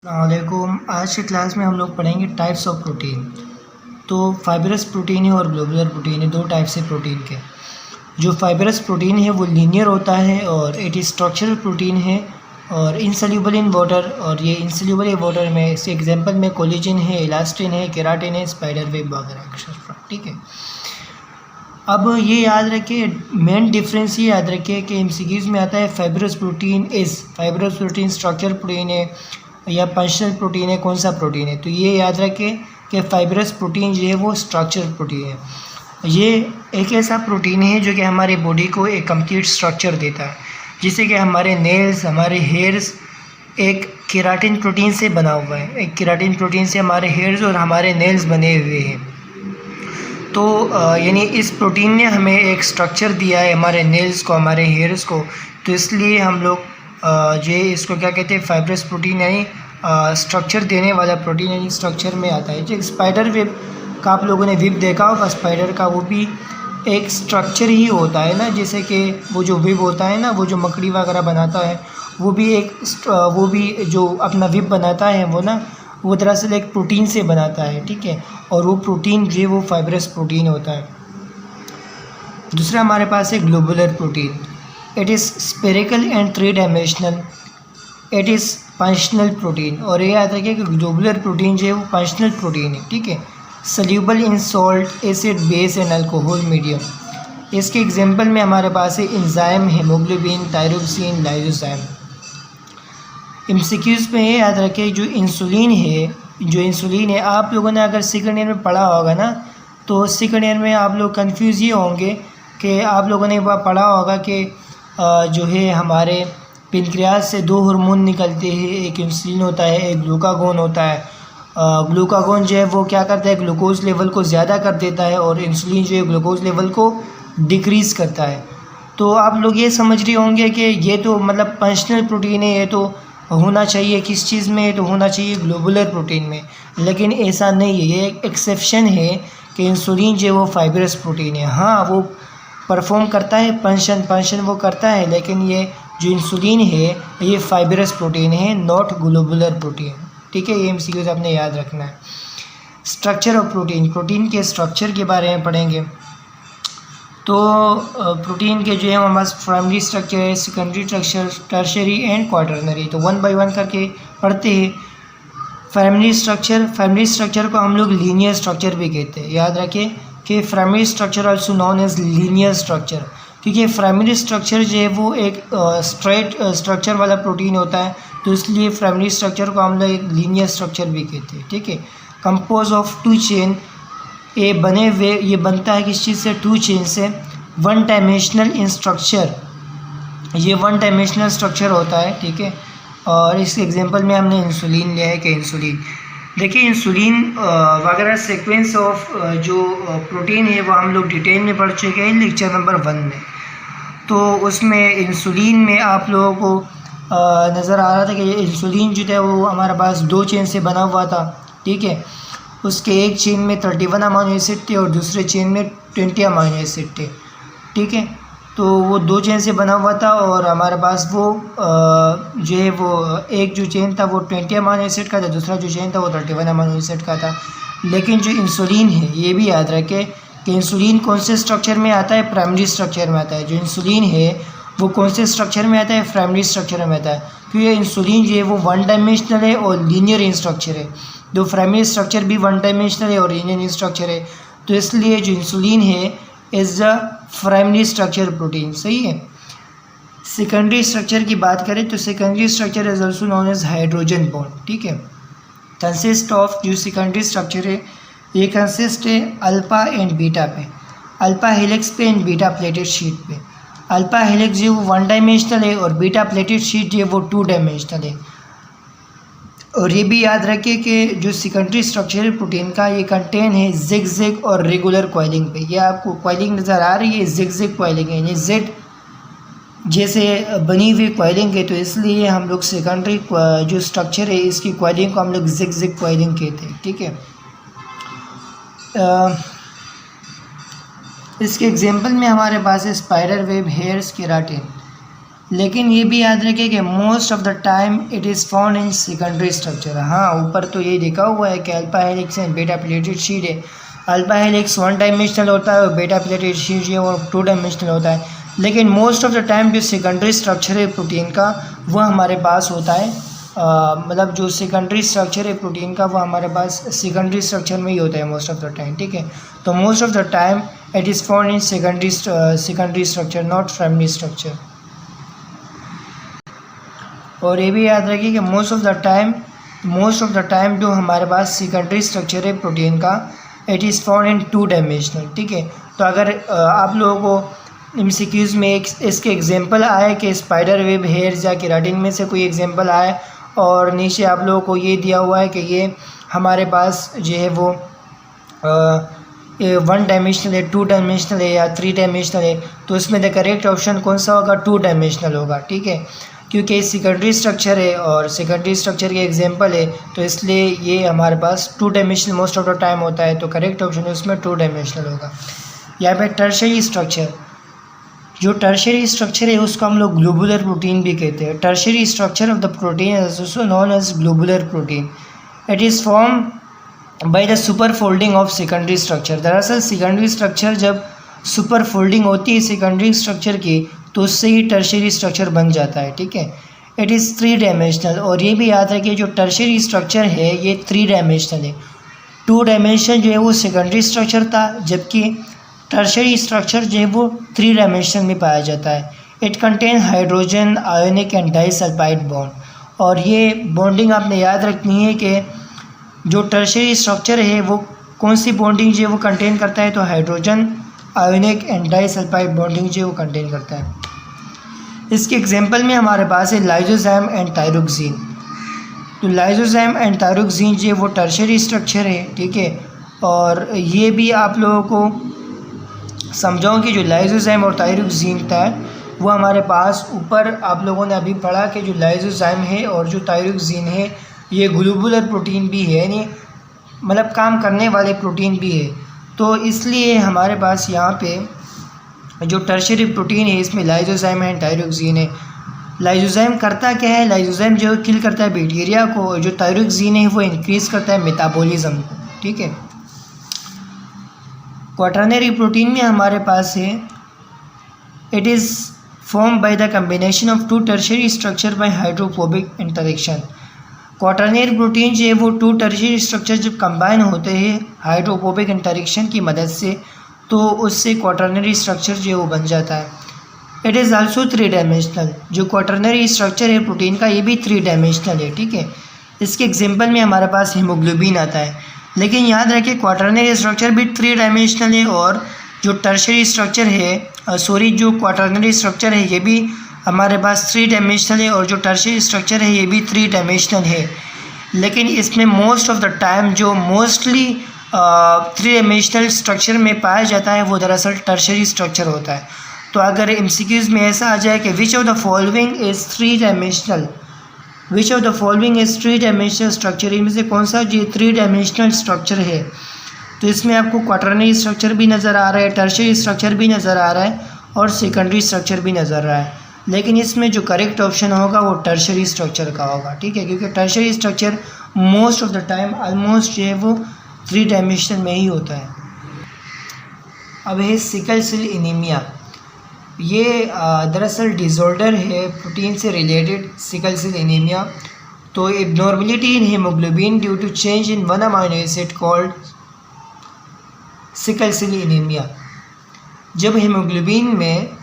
अस्सलामुअलैकुम। आज की क्लास में हम लोग पढ़ेंगे टाइप्स ऑफ प्रोटीन। तो फाइबरस प्रोटीन है और ग्लोबुलर प्रोटीन है, दो टाइप से प्रोटीन के। जो फाइबरस प्रोटीन है वो लीनियर होता है और इट इज़ स्ट्रक्चरल प्रोटीन है और इनसल्यूबल इन वाटर। और ये इनसल्यूबल इन वाटर में इस एग्जांपल में कोलेजन है, इलास्टिन है, केराटिन है, स्पाइडर वेब वगैरह एक्सेट्रा। ठीक है, अब ये याद रखिए, मेन डिफरेंस ये याद रखिए कि एमसीक्यूज में आता है फाइबरस प्रोटीन स्ट्रक्चर प्रोटीन है या फंक्शनल प्रोटीन है, कौन सा प्रोटीन है। तो ये याद रखें कि फाइबरस प्रोटीन जो है वो स्ट्रक्चर प्रोटीन है। ये एक ऐसा प्रोटीन है जो कि हमारे बॉडी को एक कंप्लीट स्ट्रक्चर देता है, जिससे कि हमारे नेल्स, हमारे हेयर्स एक केराटिन प्रोटीन से बना हुआ है। एक केराटिन प्रोटीन से हमारे हेयर्स और हमारे नेल्स बने हुए हैं। तो यानी इस प्रोटीन ने हमें एक स्ट्रक्चर दिया है, हमारे नेल्स को, हमारे हेयर्स को। तो इसलिए हम लोग जो इसको क्या कहते हैं, फाइबरस प्रोटीन यानी स्ट्रक्चर देने वाला प्रोटीन यानी स्ट्रक्चर में आता है। जो स्पाइडर वेब का आप लोगों ने वेब देखा होगा स्पाइडर का, वो भी एक स्ट्रक्चर ही होता है ना। जैसे कि वो जो वेब होता है ना, वो जो मकड़ी वगैरह बनाता है, वो भी जो अपना वेब बनाता है वो ना, वो दरअसल एक प्रोटीन से बनाता है। ठीक है, और वो प्रोटीन जो है वो फाइबरस प्रोटीन होता है। दूसरा हमारे पास है globular protein. It is spherical and three dimensional. It is functional protein. और ये याद रखिए कि ग्लोबुलर प्रोटीन जो है वो फंक्शनल प्रोटीन है। ठीक है, soluble in salt, acid, base and alcohol medium. इसके एग्जांपल में हमारे पास है एंजाइम, हीमोग्लोबिन, टायरोक्सिन, लाइसोजाइम। एमसीक्यूज में ये याद रखें, जो इंसुलिन है, आप लोगों ने अगर सेकंड ईयर में पढ़ा होगा ना, तो सेकंड ईयर में आप लोग कंफ्यूज ये होंगे कि आप लोगों ने वह पढ़ा होगा कि जो है हमारे पेनक्रियास से दो हार्मोन निकलते हैं, एक इंसुलिन होता है, एक ग्लूकागोन होता है। ग्लूकागोन जो है वो क्या करता है, ग्लूकोज लेवल को ज़्यादा कर देता है, और इंसुलिन जो है ग्लूकोज लेवल को डिक्रीज़ करता है। तो आप लोग ये समझ रहे होंगे कि ये तो मतलब फंक्शनल प्रोटीन है, ये तो होना चाहिए किस चीज़ में, तो होना चाहिए ग्लोबुलर प्रोटीन में। लेकिन ऐसा नहीं है, ये एक एक्सेप्शन है कि इंसुलिन जो है वो फाइबरस प्रोटीन है। हाँ, वो परफॉर्म करता है फंक्शन वो करता है, लेकिन ये जो इंसुलिन है ये फाइबरस प्रोटीन है, नॉट ग्लोबुलर प्रोटीन। ठीक है, ये एमसीक्यूज आपने याद रखना है। स्ट्रक्चर ऑफ प्रोटीन के स्ट्रक्चर के बारे में पढ़ेंगे। तो प्रोटीन के जो है हमारे पास प्राइमरी स्ट्रक्चर है, secondary structure, tertiary and quaternary. तो वन बाय वन करके पढ़ते हैं। प्राइमरी स्ट्रक्चर को हम लोग लीनियर स्ट्रक्चर भी कहते हैं। याद रखें कि primary structure also known as linear structure, क्योंकि प्राइमरी स्ट्रक्चर जो है वो एक स्ट्रेट स्ट्रक्चर वाला प्रोटीन होता है, तो इसलिए प्राइमरी स्ट्रक्चर को हम लोग एक लीनियर स्ट्रक्चर भी कहते हैं। ठीक है, कंपोज ऑफ टू चेन, ये बनता है किस चीज़ से, टू चेन से। वन डायमेंशनल इन स्ट्रक्चर, ये वन डायमेंशनल स्ट्रक्चर होता है। ठीक है, और इस एग्जांपल में हमने इंसुलिन लिया है कि इंसुलिन, देखिए इंसुलिन वगैरह सीक्वेंस ऑफ जो प्रोटीन है वो हम लोग डिटेल में पढ़ चुके हैं लेक्चर नंबर 1 में। तो उसमें इंसुलिन में आप लोगों को नज़र आ रहा था कि ये इंसुलिन जो था वो हमारे पास दो चेन से बना हुआ था। ठीक है, उसके एक चेन में 31 अमाइनो एसिड थे और दूसरे चेन में 20 अमाइनो एसिड थे। ठीक है, तो वो दो चेन से बना हुआ था, और हमारे पास वो जो है वो एक जो चेन था वो 20 अमाइनो एसिड का था, दूसरा जो चेन था वो 31 अमाइनो एसिड का था। लेकिन जो इंसुलिन है, ये भी याद रखें कि इंसुलिन कौन से स्ट्रक्चर में आता है, प्राइमरी स्ट्रक्चर में आता है। जो इंसुलिन है वो कौन से स्ट्रक्चर में आता है, प्राइमरी स्ट्रक्चर में आता है, क्योंकि इंसुलिन जो है वो वन डायमेंशनल है और लीनियर इन स्ट्रक्चर है। जो प्राइमरी स्ट्रक्चर भी वन डायमेंशनल है और लीनियर इन स्ट्रक्चर है, तो इसलिए जो इंसुलिन है is the primary structure protein. सही है। सेकेंडरी स्ट्रक्चर की बात करें तो secondary structure is also known as hydrogen bond. ठीक है, कंसिस्ट ऑफ, जो सेकेंडरी स्ट्रक्चर है ये कंसिस्ट है अल्फा एंड बीटा पे, अल्फा हेलिक्स पे एंड बीटा प्लेटेड शीट पे। अल्फा हेलिक्स जो वो वन डायमेंशनल है और बीटा प्लेटेड शीट जो वो टू डायमेंशनल है। और ये भी याद रखिए कि जो सेकेंडरी स्ट्रक्चर है प्रोटीन का, ये कंटेन है जिग और रेगुलर कॉइलिंग पे। ये आपको कॉइलिंग नज़र आ रही है, जिग कॉइलिंग है, ये जेड जैसे बनी हुई कॉइलिंग है, तो इसलिए हम लोग सेकेंडरी जो स्ट्रक्चर है इसकी कॉइलिंग को हम लोग जिग कॉइलिंग कहते हैं। ठीक है, इसके एग्जांपल में हमारे पास है स्पाइडर वेब, हेयर्स, केराटिन। लेकिन ये भी याद रखिए कि most of the time it is found in secondary structure. हाँ, ऊपर तो ये लिखा हुआ है कि alpha helix and beta pleated sheet है। अल्फा हेलिक्स 1 डायमेंशनल होता है और बीटा प्लेटेड शीट जो है वो 2 डायमेंशनल होता है। लेकिन मोस्ट ऑफ द टाइम जो सेकेंडरी स्ट्रक्चर है प्रोटीन का वो हमारे पास होता है, मतलब जो सेकेंडरी स्ट्रक्चर है प्रोटीन का वो हमारे पास सेकेंडरी स्ट्रक्चर में ही होता है मोस्ट ऑफ द टाइम। ठीक है, तो most of the time it is found in secondary structure, not primary structure. और ये भी याद रखिए कि मोस्ट ऑफ द टाइम जो हमारे पास सेकेंडरी स्ट्रक्चर है प्रोटीन का it is found in 2 dimensional. ठीक है, तो अगर आप लोगों को एमसीक्यूज़ में इसके एग्जांपल आए कि स्पाइडर वेब हेयर्स या केराटिन में से कोई एग्जांपल आए और नीचे आप लोगों को ये दिया हुआ है कि ये हमारे पास जो है वो 1 डायमेंशनल है, 2 डायमेंशनल है या 3 डायमेंशनल है, तो इसमें द करेक्ट ऑप्शन कौन सा होगा? 2 डायमेंशनल होगा। ठीक है, क्योंकि सेकेंडरी स्ट्रक्चर है और सेकेंडरी स्ट्रक्चर के एग्जांपल है तो इसलिए ये हमारे पास 2 dimensional most of the time होता है, तो करेक्ट ऑप्शन उसमें 2 डायमेंशनल होगा। यहाँ पे टर्शियरी स्ट्रक्चर, जो टर्शियरी स्ट्रक्चर है उसको हम लोग ग्लोबुलर प्रोटीन भी कहते हैं। Tertiary structure of the protein is also known as globular protein. It is form by the super folding of secondary structure. दरअसल सेकेंडरी स्ट्रक्चर जब सुपर फोल्डिंग होती है सेकेंडरी स्ट्रक्चर की तो उससे ही टर्शियरी स्ट्रक्चर बन जाता है। ठीक है, इट इज़ 3 डायमेंशनल। और ये भी याद रखिए जो टर्शियरी स्ट्रक्चर है ये 3 डायमेंशनल है। 2 डायमेंशन जो है वो सेकेंडरी स्ट्रक्चर था, जबकि टर्शियरी स्ट्रक्चर जो है वो 3 डायमेंशन में पाया जाता है। It contain hydrogen ionic and disulphide bond. और ये बॉन्डिंग आपने याद रखनी है कि जो टर्शियरी स्ट्रक्चर है वो कौन सी बॉन्डिंग जो है वो कंटेन करता है, तो hydrogen ionic and disulphide bonding जो है वो कंटेन करता है। इसके एग्जांपल में हमारे पास है लाइसोजाइम एंड थायरोक्सिन। तो लाइसोजाइम एंड थायरोक्सिन जो है वो टर्शियरी स्ट्रक्चर है। ठीक है, और ये भी आप लोगों को समझाऊँ कि जो लाइसोजाइम और थायरोक्सिन था वो हमारे पास ऊपर आप लोगों ने अभी पढ़ा कि जो लाइसोजाइम है और जो थायरोक्सिन है ये ग्लोबुलर प्रोटीन भी है, यानी मतलब काम करने वाले प्रोटीन भी है। तो इसलिए हमारे पास यहाँ पे जो टर्शियरी प्रोटीन है इसमें लाइसोजाइम एंड थायरोक्सिन है। लाइसोजाइम करता क्या है? लाइसोजाइम जो किल करता है बैक्टीरिया को, और जो थायरोक्सिन है वो इंक्रीज़ करता है मेटाबॉलिज्म को। ठीक है, क्वाटरनरी प्रोटीन में हमारे पास है it is form by the combination of 2 tertiary structure bye hydrophobic interaction. Quaternary protein जो है वो 2 टर्शियरी स्ट्रक्चर जब कंबाइन होते हैं हाइड्रोफोबिक इंटरेक्शन की मदद से तो उससे क्वाटरनरी स्ट्रक्चर जो है वो बन जाता है। It is also 3 dimensional. जो क्वाटरनरी स्ट्रक्चर है प्रोटीन का ये भी 3 डायमेंशनल है। ठीक है, इसके एग्जांपल में हमारे पास हीमोग्लोबिन आता है। लेकिन याद रखिए क्वाटरनरी स्ट्रक्चर भी 3 डायमेंशनल है और जो टर्शियरी स्ट्रक्चर है जो क्वाटरनरी स्ट्रक्चर है ये भी हमारे पास 3 डायमेंशनल है और जो टर्शियरी स्ट्रक्चर है ये भी 3 डायमेंशनल है। लेकिन इसमें मोस्ट ऑफ द टाइम जो मोस्टली 3 डायमेंशनल स्ट्रक्चर में पाया जाता है वो दरअसल टर्शियरी स्ट्रक्चर होता है। तो अगर एमसीक्यूज़ में ऐसा आ जाए कि which of the following is 3 dimensional, which of the following is 3 dimensional structure, इनमें से कौन सा जो 3 डायमेंशनल स्ट्रक्चर है, तो इसमें आपको क्वाटरनरी स्ट्रक्चर भी नज़र आ रहा है, टर्शियरी स्ट्रक्चर भी नज़र आ रहा है और सेकेंडरी स्ट्रक्चर भी नज़र आ रहा है। लेकिन इसमें जो करेक्ट ऑप्शन होगा वो टर्शियरी स्ट्रक्चर का होगा। ठीक है, क्योंकि tertiary structure most of the time almost जो है वो 3 डायमेंशन में ही होता है। अब है सिकल सेल एनीमिया। ये दरअसल डिसऑर्डर है प्रोटीन से रिलेटेड, सिकल सेल एनीमिया। तो abnormality in haemoglobin due to change in 1 amino acid called sickle cell anaemia. जब हीमोग्लोबिन में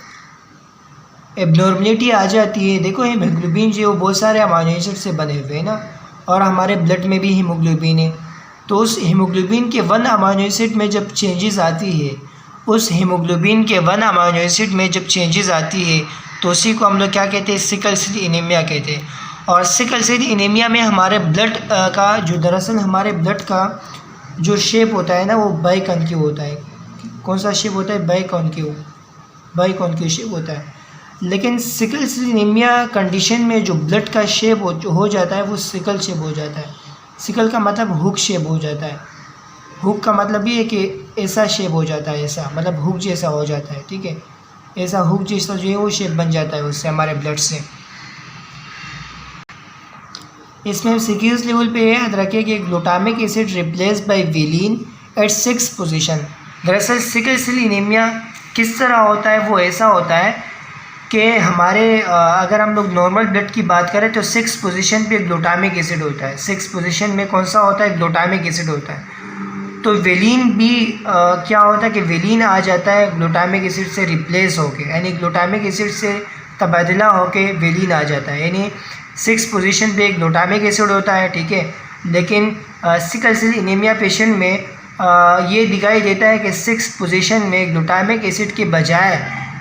एबनॉर्मलिटी आ जाती है, देखो हीमोग्लोबिन जो है वो बहुत सारे अमाइनो एसिड से बने हुए हैं ना, और हमारे ब्लड में भी हीमोग्लोबिन है। तो उस हीमोग्लोबिन के 1 अमाइनो एसिड में जब चेंजेस आती है, उस हीमोग्लोबिन के 1 अमाइनो एसिड में जब चेंजेस आती है तो उसी को हम लोग क्या कहते हैं? सिकल सेल एनीमिया कहते हैं। और सिकल सेल एनीमिया में हमारे ब्लड का जो दरअसल हमारे ब्लड का जो शेप होता है ना वो बाइकॉन्केव होता है। कौन सा शेप होता है? बाइकॉन्केव शेप होता है। लेकिन सिकल सेल एनीमिया कंडीशन में जो ब्लड का शेप हो जाता है वो सिकल शेप हो जाता है। सिकल का मतलब हुक शेप हो जाता है। हुक का मतलब ये है कि ऐसा शेप हो जाता है, ऐसा मतलब हुक जैसा हो जाता है। ठीक है, ऐसा हुक जैसा जो है वो शेप बन जाता है उससे, हमारे ब्लड से। इसमें हम सिक्यूज लेवल पे याद रखें कि glutamic acid replace by valine at 6 position. दरअसल सिकल सेल एनीमिया किस तरह होता है, वो ऐसा होता है कि हमारे अगर हम लोग नॉर्मल ब्लड की बात करें तो 6 पोजीशन पे ग्लूटामिक एसिड होता है। 6 पोजीशन में कौन सा होता है, ग्लूटामिक एसिड होता है। तो वेलिन भी क्या होता है कि वेलिन आ जाता है ग्लूटामिक एसिड से रिप्लेस होके, यानी ग्लूटामिक एसिड से तबादला होके वेलिन आ जाता है, यानी 6 पोजीशन पे ग्लूटामिक एसिड होता है, ठीक है। लेकिन सिकल सेल एनीमिया पेशेंट में ये दिखाई देता है कि 6 पोजीशन में ग्लूटामिक एसिड के बजाय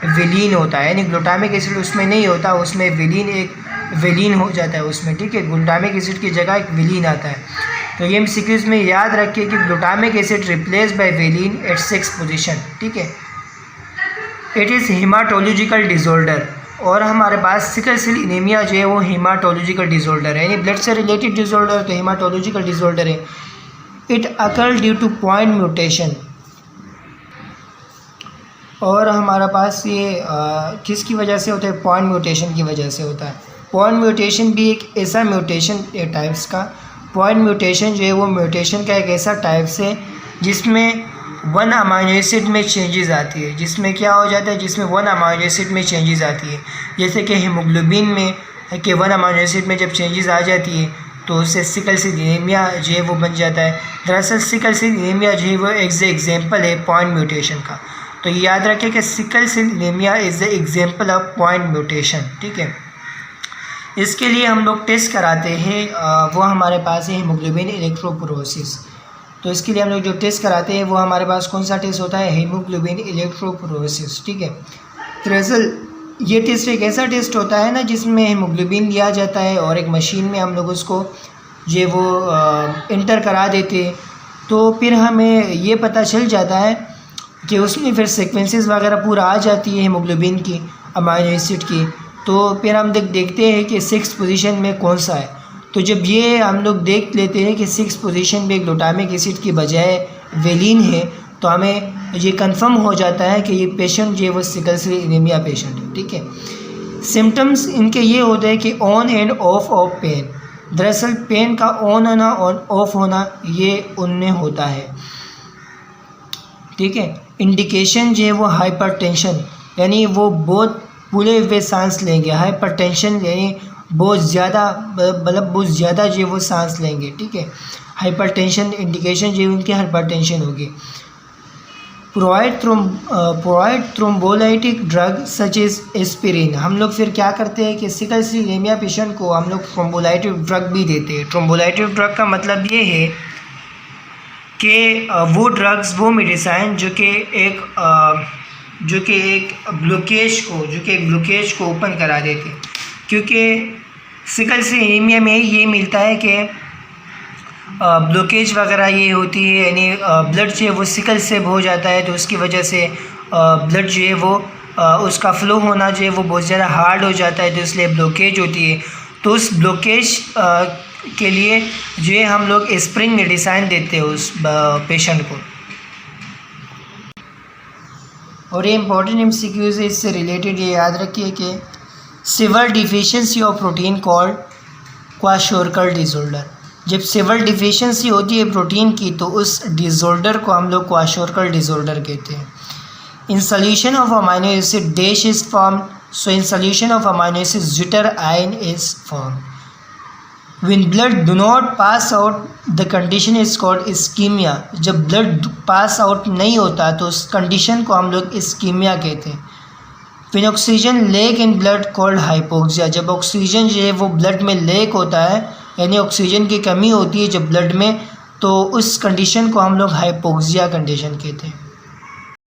वेलिन होता है, यानी ग्लूटामिक एसिड उसमें नहीं होता, उसमें वेलिन हो जाता है उसमें, ठीक है। ग्लूटामिक एसिड की जगह एक वेलिन आता है। तो ये MCQs में याद रखिए कि glutamic acid replace by valine at 6 position, ठीक है। इट इज़ हेमाटोलॉजिकल डिसऑर्डर, और हमारे पास सिकल सेल एनीमिया जो है वो हेमाटोलॉजिकल डिसऑर्डर है, यानी ब्लड से रिलेटेड डिसऑर्डर तो हेमाटोलॉजिकल डिसऑर्डर है। It occur due two point mutation, और हमारे पास ये किसकी वजह से होता है, पॉइंट म्यूटेशन की वजह से होता है। पॉइंट म्यूटेशन भी एक ऐसा म्यूटेशन टाइप्स का, पॉइंट म्यूटेशन जो है वो म्यूटेशन का एक ऐसा टाइप्स है जिसमें 1 अमाइनो एसिड में चेंजेस आती है। जिसमें क्या हो जाता है, जिसमें 1 अमाइनो एसिड में चेंजेस आती है, जैसे कि हीमोग्लोबिन में कि 1 अमाइनो एसिड में जब चेंजेस आ जाती है तो उससे सिकल सेल एनीमिया जो है वो बन जाता है। दरअसल सिकल सेल एनीमिया जो है वो एग्जाम्पल है पॉइंट म्यूटेशन का। तो याद रखें कि sickle cell anaemia is the example of point mutation, ठीक है। इसके लिए हम लोग टेस्ट कराते हैं, वो हमारे पास है हीमोग्लोबिन इलेक्ट्रोपोरोसिस। तो इसके लिए हम लोग जो टेस्ट कराते हैं वो हमारे पास कौन सा टेस्ट होता है, हीमोग्लोबिन इलेक्ट्रोपोरोसिस, ठीक है। दरअसल ये टेस्ट एक ऐसा टेस्ट होता है ना जिसमें हीमोग्लोबिन लिया जाता है और एक मशीन में हम लोग उसको जो वो इंटर करा देते हैं, तो फिर हमें ये पता चल जाता है कि उसमें फिर सीक्वेंसेस वगैरह पूरा आ जाती है हीमोग्लोबिन की, अमाइनो एसिड की। तो फिर हम देखते हैं कि 6 पोजीशन में कौन सा है। तो जब ये हम लोग देख लेते हैं कि 6 पोजीशन में ग्लूटामिक एसिड की बजाय वेलिन है, तो हमें ये कंफर्म हो जाता है कि ये पेशेंट जो है वो सिकल सेल एनीमिया पेशेंट है, ठीक है। सिम्टम्स इनके ये होते हैं कि ऑन एंड ऑफ पेन। दरअसल पेन का ऑन होना और ऑफ होना ये उनमें होता है, ठीक है। इंडिकेशन जो है वो हाइपरटेंशन, यानी वो बहुत फूले हुए सांस लेंगे। हाइपरटेंशन यानी बहुत ज़्यादा, मतलब बहुत ज़्यादा जो है वो सांस लेंगे, ठीक है। हाइपरटेंशन इंडिकेशन जो है उनकी हाइपरटेंशन होगी। Provide thrombolytic drug such as aspirin. हम लोग फिर क्या करते हैं कि सिकल सेल एनीमिया पेशेंट को हम लोग थ्रोम्बोलाइटिक ड्रग भी देते हैं। थ्रोम्बोलाइटिक ड्रग का मतलब ये है कि वो ड्रग्स, वो मेडिसिन जो कि एक ब्लॉकेज को ओपन करा देते, क्योंकि सिकल सेल एनीमिया में ये मिलता है कि ब्लॉकेज वगैरह ये होती है, यानी ब्लड जो है वो सिकल से हो जाता है, तो उसकी वजह से ब्लड जो है वो उसका फ्लो होना जो है वो बहुत ज़्यादा हार्ड हो जाता है, तो इसलिए ब्लॉकेज होती है। तो उस ब्लॉकेज के लिए जो है हम लोग एस्पिरिन मेडिसिन देते हैं उस पेशेंट को। और ये इंपॉर्टेंट MCQs है, इससे रिलेटेड ये याद रखिए कि severe deficiency of protein called kwashiorkor disorder. जब सिवियर डिफिशिएंसी होती है प्रोटीन की, तो उस डिसऑर्डर को हम लोग क्वाशोरकर डिसऑर्डर कहते हैं। In solution of amino acid dash is form, so in solution of amino acid jitter ion is form. When blood do not pass out, the condition is called ischemia. जब blood pass out नहीं होता तो उस condition को हम लोग ischemia कहते हैं। When oxygen lack in blood called hypoxia. जब ऑक्सीजन जो है वो ब्लड में लेक होता है, यानी ऑक्सीजन की कमी होती है जब ब्लड में, तो उस कंडीशन को हम लोग हाइपोक्सिया कंडीशन कहते हैं।